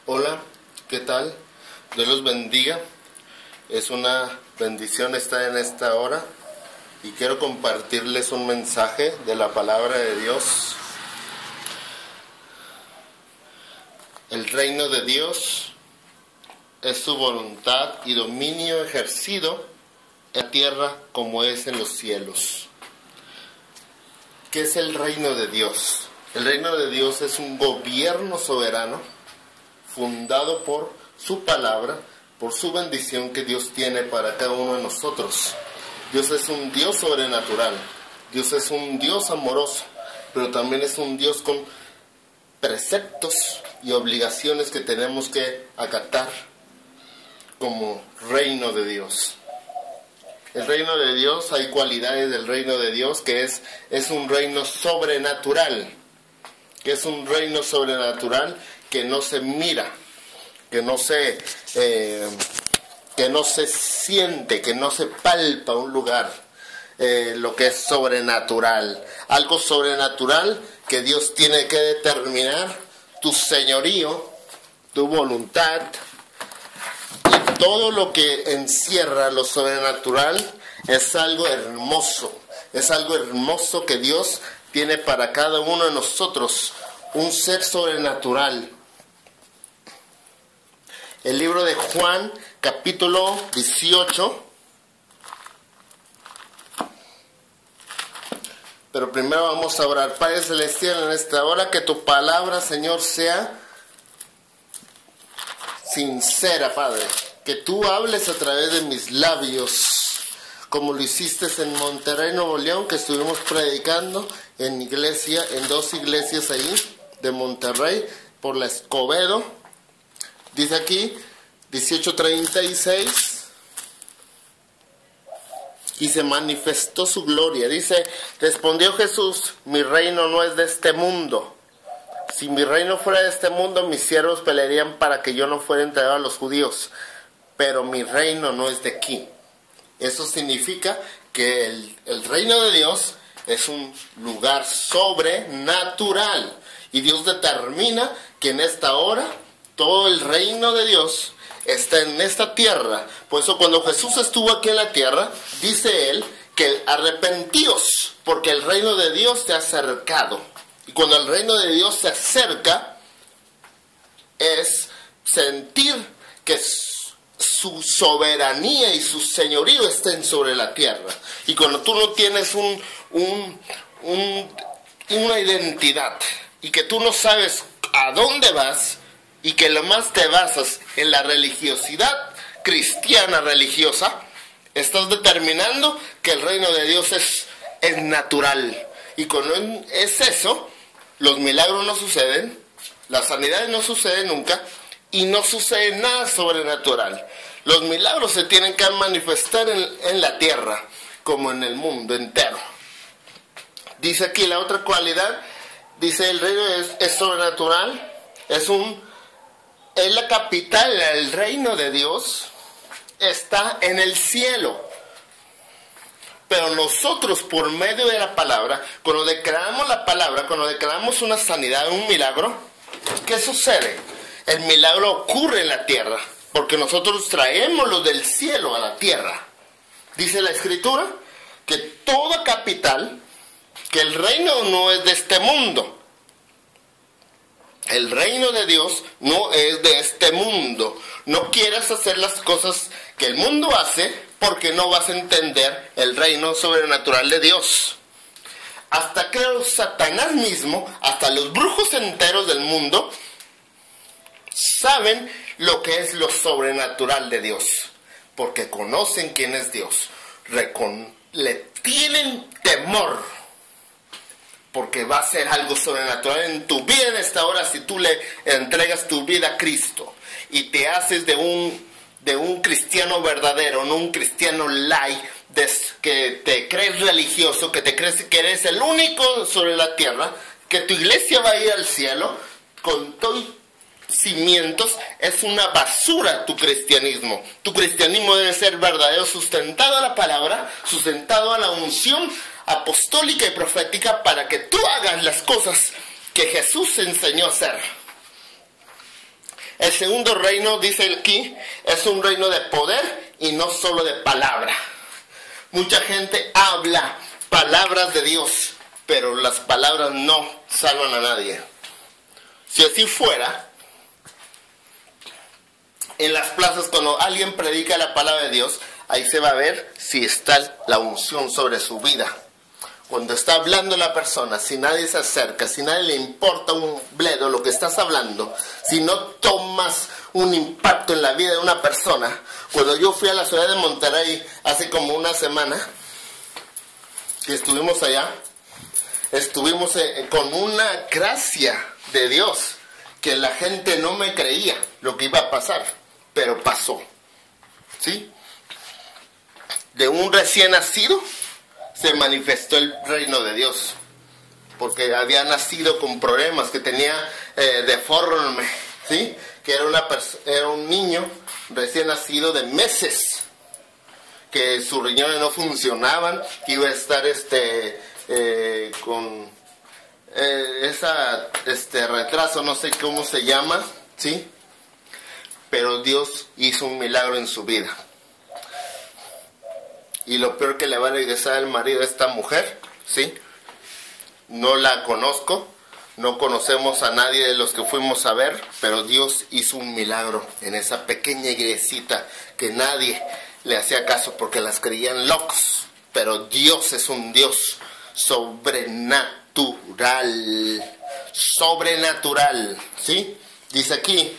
Hola, ¿qué tal? Dios los bendiga. Es una bendición estar en esta hora y quiero compartirles un mensaje de la palabra de Dios. El reino de Dios es su voluntad y dominio ejercido en la tierra como es en los cielos. ¿Qué es el reino de Dios? El reino de Dios es un gobierno soberano fundado por su palabra, por su bendición que Dios tiene para cada uno de nosotros. Dios es un Dios sobrenatural, Dios es un Dios amoroso, pero también es un Dios con preceptos y obligaciones que tenemos que acatar como reino de Dios. El reino de Dios, hay cualidades del reino de Dios que es un reino sobrenatural, que es un reino sobrenatural que no se mira, que no se siente, que no se palpa un lugar, lo que es sobrenatural. Algo sobrenatural que Dios tiene que determinar, tu señorío, tu voluntad, y todo lo que encierra lo sobrenatural es algo hermoso que Dios tiene para cada uno de nosotros, un ser sobrenatural. El libro de Juan, capítulo 18. Pero primero vamos a orar. Padre Celestial, en esta hora que tu palabra, Señor, sea sincera, Padre. Que tú hables a través de mis labios, como lo hiciste en Monterrey, Nuevo León, que estuvimos predicando en iglesia, en 2 iglesias ahí de Monterrey, por la Escobedo. Dice aquí, 18:36, y se manifestó su gloria. Dice, respondió Jesús, mi reino no es de este mundo. Si mi reino fuera de este mundo, mis siervos pelearían para que yo no fuera entregado a los judíos. Pero mi reino no es de aquí. Eso significa que el reino de Dios es un lugar sobrenatural. Y Dios determina que en esta hora todo el reino de Dios está en esta tierra. Por eso cuando Jesús estuvo aquí en la tierra, dice él que arrepentíos, porque el reino de Dios se ha acercado. Y cuando el reino de Dios se acerca, es sentir que su soberanía y su señorío estén sobre la tierra. Y cuando tú no tienes una identidad y que tú no sabes a dónde vas y que lo más te basas en la religiosidad cristiana religiosa, estás determinando que el reino de Dios es natural. Y cuando es eso, los milagros no suceden, las sanidades no suceden nunca y no sucede nada sobrenatural. Los milagros se tienen que manifestar en la tierra como en el mundo entero. Dice aquí la otra cualidad, dice el reino es sobrenatural, es la capital, el reino de Dios está en el cielo. Pero nosotros por medio de la palabra, cuando declaramos la palabra, cuando declaramos una sanidad, un milagro, ¿qué sucede? El milagro ocurre en la tierra, porque nosotros traemos lo del cielo a la tierra. Dice la Escritura que toda capital, que el reino no es de este mundo. El reino de Dios no es de este mundo. No quieras hacer las cosas que el mundo hace porque no vas a entender el reino sobrenatural de Dios. Hasta que Satanás mismo, hasta los brujos enteros del mundo, saben lo que es lo sobrenatural de Dios. Porque conocen quién es Dios. Le tienen temor. Porque va a ser algo sobrenatural en tu vida en esta hora si tú le entregas tu vida a Cristo y te haces de un cristiano verdadero, no un cristiano light, que te crees religioso, que te crees que eres el único sobre la tierra, que tu iglesia va a ir al cielo con todo cimientos. Es una basura tu cristianismo. Tu cristianismo debe ser verdadero, sustentado a la palabra, sustentado a la unción apostólica y profética, para que tú hagas las cosas que Jesús enseñó a hacer. Es segundo reino, dice aquí, es un reino de poder y no solo de palabra. Mucha gente habla palabras de Dios, pero las palabras no salvan a nadie. Si así fuera, en las plazas cuando alguien predica la palabra de Dios, ahí se va a ver si está la unción sobre su vida. Cuando está hablando la persona, si nadie se acerca, si nadie le importa un bledo lo que estás hablando, si no tomas un impacto en la vida de una persona. Cuando yo fui a la ciudad de Monterrey hace como una semana, que estuvimos allá, estuvimos con una gracia de Dios, que la gente no me creía lo que iba a pasar, pero pasó, ¿sí? De un recién nacido se manifestó el reino de Dios, porque había nacido con problemas, que tenía deforme, ¿sí? Que era un niño recién nacido de meses, que sus riñones no funcionaban, que iba a estar con retraso, no sé cómo se llama, ¿sí? Pero Dios hizo un milagro en su vida. Y lo peor que le va a regresar el marido a esta mujer, ¿sí? No la conozco, no conocemos a nadie de los que fuimos a ver, pero Dios hizo un milagro en esa pequeña iglesita que nadie le hacía caso porque las creían locos. Pero Dios es un Dios sobrenatural, ¿sí? Dice aquí,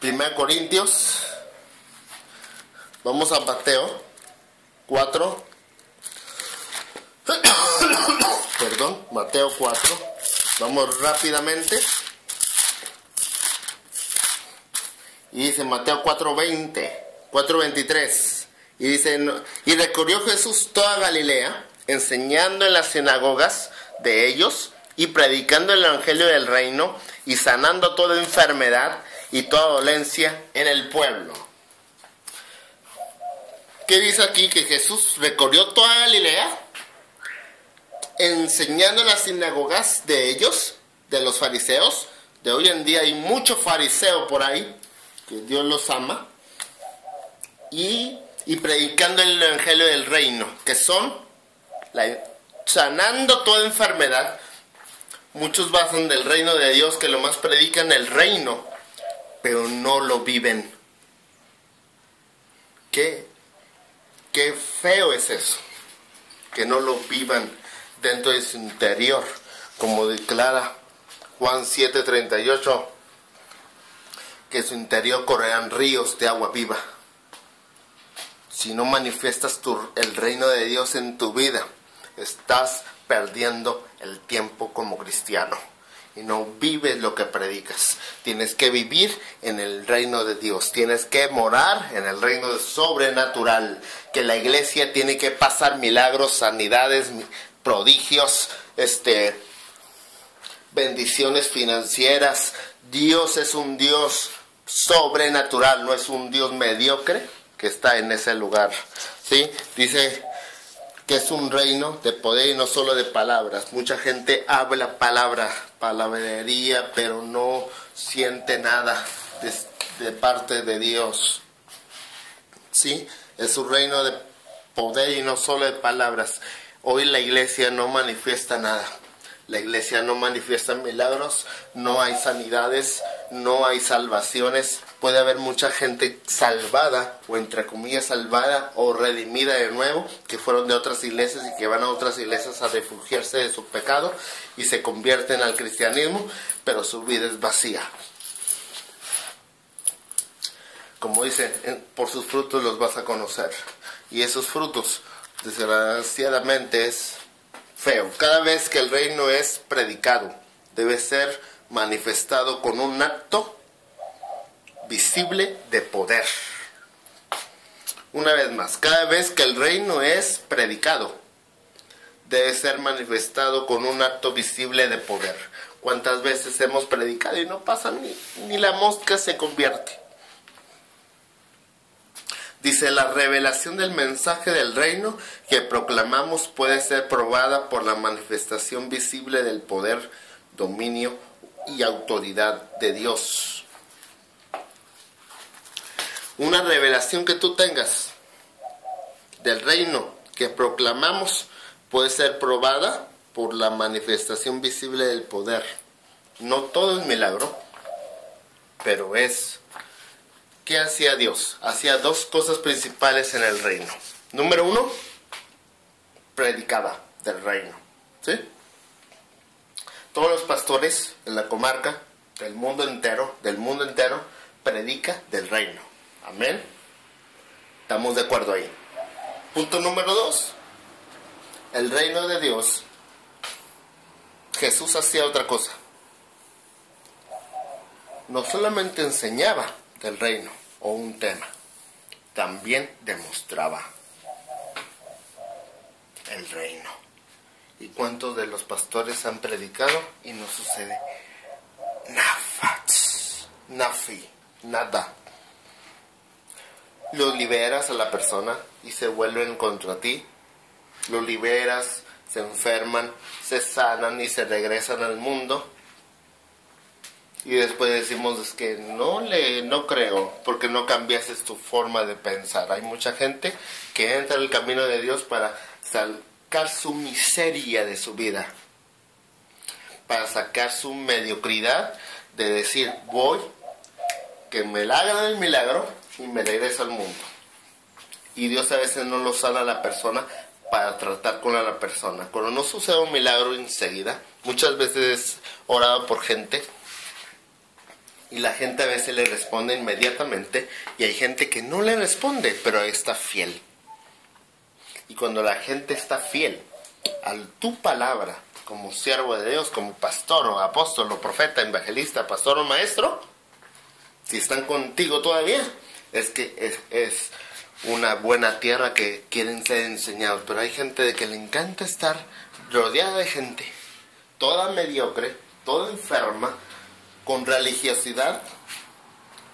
1 Corintios, vamos a Mateo 4, Mateo 4, vamos rápidamente, y dice Mateo 4:23, y dice, y recorrió Jesús toda Galilea, enseñando en las sinagogas de ellos, y predicando el evangelio del reino, y sanando toda enfermedad y toda dolencia en el pueblo. ¿Qué dice aquí? Que Jesús recorrió toda Galilea, enseñando en las sinagogas de ellos, de los fariseos. De hoy en día hay mucho fariseo por ahí, que Dios los ama, y predicando el evangelio del reino, que son sanando toda enfermedad. Muchos basan del reino de Dios, que lo más predican el reino, pero no lo viven. ¿Qué feo es eso? Que no lo vivan dentro de su interior, como declara Juan 7:38, que en su interior correrán ríos de agua viva. Si no manifiestas el reino de Dios en tu vida, estás perdiendo el tiempo como cristiano y no vives lo que predicas. Tienes que vivir en el reino de Dios, tienes que morar en el reino sobrenatural, que la iglesia tiene que pasar milagros, sanidades, prodigios, bendiciones financieras. Dios es un Dios sobrenatural, no es un Dios mediocre que está en ese lugar, ¿sí? Dice que es un reino de poder y no solo de palabras. Mucha gente habla palabrería, pero no siente nada de parte de Dios, ¿sí? Es un reino de poder y no solo de palabras. Hoy la iglesia no manifiesta nada. La iglesia no manifiesta milagros, no hay sanidades, no hay salvaciones. Puede haber mucha gente salvada, o entre comillas salvada, o redimida de nuevo, que fueron de otras iglesias y que van a otras iglesias a refugiarse de su pecado y se convierten al cristianismo, pero su vida es vacía. Como dice, por sus frutos los vas a conocer. Y esos frutos, desgraciadamente, es feo. Cada vez que el reino es predicado, debe ser manifestado con un acto visible de poder. Una vez más, cada vez que el reino es predicado, debe ser manifestado con un acto visible de poder. ¿Cuántas veces hemos predicado y no pasa ni la mosca se convierte? Dice, la revelación del mensaje del reino que proclamamos puede ser probada por la manifestación visible del poder, dominio y autoridad de Dios. Una revelación que tú tengas del reino que proclamamos puede ser probada por la manifestación visible del poder. No todo es milagro, pero es... ¿Qué hacía Dios? Hacía dos cosas principales en el reino. Número uno, predicaba del reino. ¿Sí? Todos los pastores en la comarca, del mundo entero, predica del reino. Amén. ¿Estamos de acuerdo ahí? Punto número dos. El reino de Dios. Jesús hacía otra cosa. No solamente enseñaba del reino o un tema, también demostraba el reino. ¿Y cuántos de los pastores han predicado y no sucede nada? Los liberas a la persona y se vuelven contra ti. Los liberas, se enferman, se sanan y se regresan al mundo. Y después decimos, es que no creo, porque no cambiaste tu forma de pensar. Hay mucha gente que entra en el camino de Dios para sacar su miseria de su vida, para sacar su mediocridad de decir, voy, que me hagan el milagro y me regreso al mundo. Y Dios a veces no lo sana a la persona para tratar con la persona. Cuando no sucede un milagro enseguida, muchas veces he orado por gente y la gente a veces le responde inmediatamente, y hay gente que no le responde, pero está fiel. Y cuando la gente está fiel a tu palabra, como siervo de Dios, como pastor o apóstol o profeta, evangelista, pastor o maestro, si están contigo todavía, es que es una buena tierra que quieren ser enseñados. Pero hay gente de que le encanta estar rodeada de gente toda mediocre, toda enferma, con religiosidad,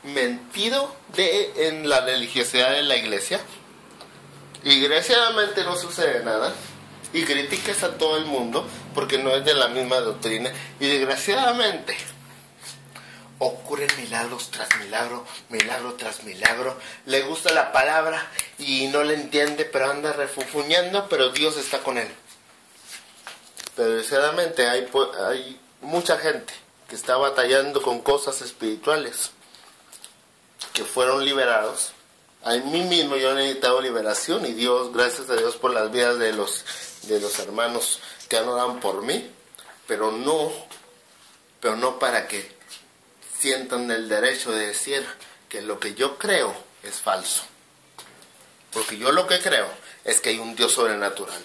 mentido en la religiosidad de la iglesia, y desgraciadamente no sucede nada, y criticas a todo el mundo porque no es de la misma doctrina, y desgraciadamente ocurren milagros tras milagro, milagro tras milagro. Le gusta la palabra y no le entiende, pero anda refunfuñando, pero Dios está con él. Pero desgraciadamente hay mucha gente que está batallando con cosas espirituales, que fueron liberados. A mí mismo yo he necesitado liberación, y Dios, gracias a Dios por las vidas de los hermanos que han orado por mí, pero no para que sientan el derecho de decir que lo que yo creo es falso. Porque yo lo que creo es que hay un Dios sobrenatural,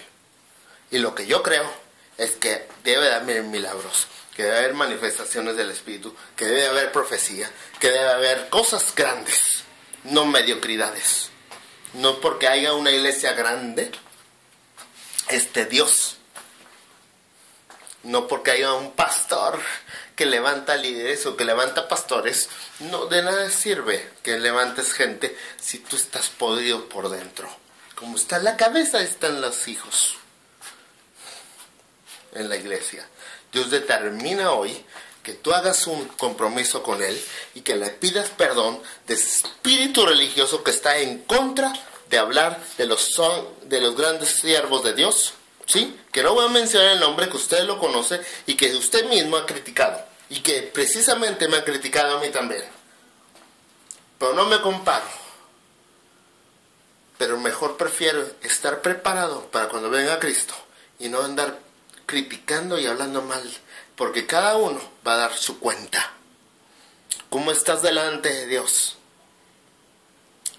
y lo que yo creo es que debe de haber milagros, que debe haber manifestaciones del Espíritu, que debe haber profecía, que debe haber cosas grandes, no mediocridades. No porque haya una iglesia grande, Dios. No porque haya un pastor que levanta líderes o que levanta pastores, no de nada sirve que levantes gente si tú estás podrido por dentro. Como está en la cabeza, están los hijos en la iglesia. Dios determina hoy que tú hagas un compromiso con Él y que le pidas perdón de ese espíritu religioso que está en contra de hablar de los grandes siervos de Dios, ¿sí? Que no voy a mencionar el nombre, que usted lo conoce y que usted mismo ha criticado, y que precisamente me ha criticado a mí también. Pero no me comparo. Pero mejor prefiero estar preparado para cuando venga Cristo y no andar criticando y hablando mal, porque cada uno va a dar su cuenta. ¿Cómo estás delante de Dios?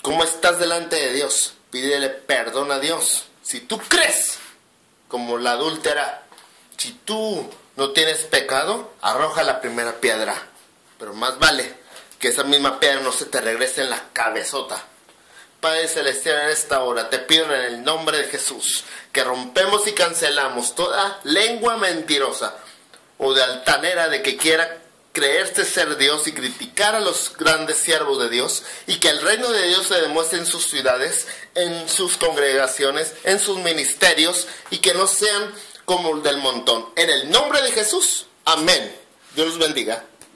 ¿Cómo estás delante de Dios? Pídele perdón a Dios. Si tú crees como la adúltera, si tú no tienes pecado, arroja la primera piedra. Pero más vale que esa misma piedra no se te regrese en la cabezota. Padre Celestial, en esta hora te pido en el nombre de Jesús que rompemos y cancelamos toda lengua mentirosa o de altanera de que quiera creerse ser Dios y criticar a los grandes siervos de Dios, y que el reino de Dios se demuestre en sus ciudades, en sus congregaciones, en sus ministerios, y que no sean como el del montón. En el nombre de Jesús, amén. Dios los bendiga.